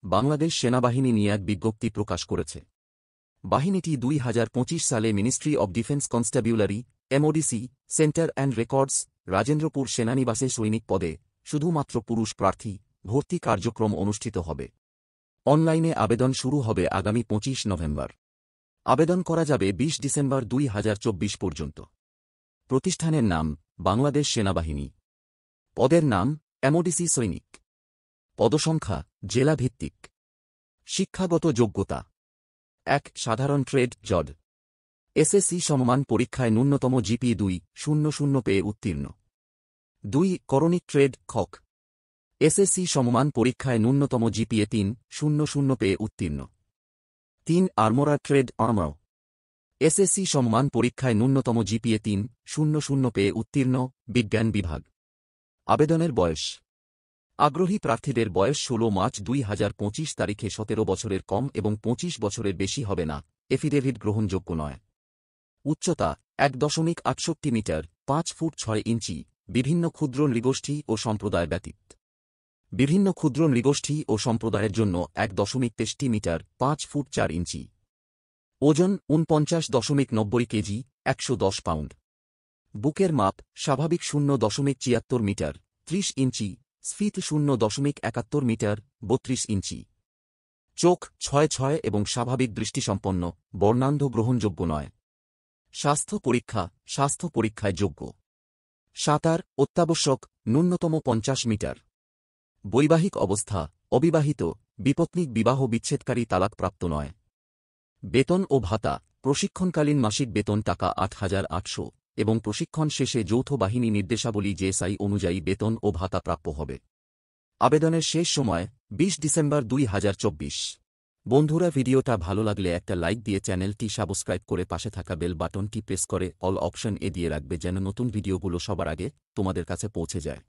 বাংলাদেশ সেনাবাহিনী নিয়ে এক বিজ্ঞপ্তি প্রকাশ করেছে। বাহিনীটি 2025 সালে ministry of defence constabulary MODC centre and records Rajendrapur সেনানিবাসে সৈনিক পদে শুধুমাত্র পুরুষ প্রার্থী ভর্তি কার্যক্রম অনুষ্ঠিত হবে। অনলাইনে আবেদন শুরু হবে আগামী 25 নভেম্বর। আবেদন করা যাবে 20 ডিসেম্বর 2024 পর্যন্ত। প্রতিষ্ঠানের নাম বাংলাদেশ সেনাবাহিনী। পদের নাম এমওডিসি সৈনিক। পদসংখ্যা জেলা ভিত্তিক। শিক্ষাগত যোগ্যতা 1 সাধারণ ট্রেড জড। এসএসসি সমমান পরীক্ষায় ন্যূনতম জিপি 2.00 পেয়ে উত্তীর্ণ। 2 করণিক ট্রেড খক। এসএসসি সমমান পরীক্ষায় ন্যূনতম জিপিএ 3.00 পেয়ে উত্তীর্ণ। 3 আর্মোরার ট্রেড আর্মর। এসএসসি সমমান পরীক্ষায় ন্যূনতম জিপিএ 3.00 পেয়ে উত্তীর্ণ, বিজ্ঞান বিভাগ। আবেদনের বয়স। আগ্রহী প্রার্থীদের বয়স 16 মার্চ 2025 তারিখে 17 বছরের কম এবং 25 বছরের বেশি হবে না। এফিডেভিট গ্রহণযোগ্য নয়। উচ্চতা 1.68 মিটার 5 ফুট 6 ইঞ্চি। বিভিন্ন ক্ষুদ্র নৃগোষ্ঠী ও সম্প্রদায় ব্যতীত। বিভিন্ন ক্ষুদ্র নৃগোষ্ঠী ও সম্প্রদায়ের জন্য 1.63 মিটার 5 ফুট 4 ইঞ্চি। ওজন 49.90 কেজি 110 পাউন্ড। বুকের মাপ স্বাভাবিক 0.74 মিটার 30 ইঞ্চি, স্ফীত 0.71 মিটার 32 ইঞ্চি। চোখ 6-6 এবং স্বাভাবিক দৃষ্টিসম্পন্ন, বর্ণান্ধ গ্রহণযোগ্য নয়। স্বাস্থ্য পরীক্ষায় যোগ্য। সাঁতার অত্যাবশ্যক, ন্যূনতম 50 মিটার। বৈবাহিক অবস্থা অবিবাহিত, বিপত্নিক, বিবাহ বিচ্ছেদকারী, তালাকপ্রাপ্ত নয়। বেতন ও ভাতা প্রশিক্ষণকালীন মাসিক বেতন টাকা 8,800 এবং প্রশিক্ষণ শেষে যৌথ বাহিনী নির্দেশাবলী জেএসআই অনুযায়ী বেতন ও ভাতা প্রাপ্য হবে। আবেদনের শেষ সময় 20 ডিসেম্বর 2024। বন্ধুরা, ভিডিওটা ভালো লাগলে একটা লাইক দিয়ে চ্যানেলটি সাবস্ক্রাইব করে পাশে থাকা বেল বাটনটি প্রেস করে অল অপশন দিয়ে রাখবে যেন নতুন ভিডিওগুলো সবার আগে তোমাদের কাছে পৌঁছে যায়।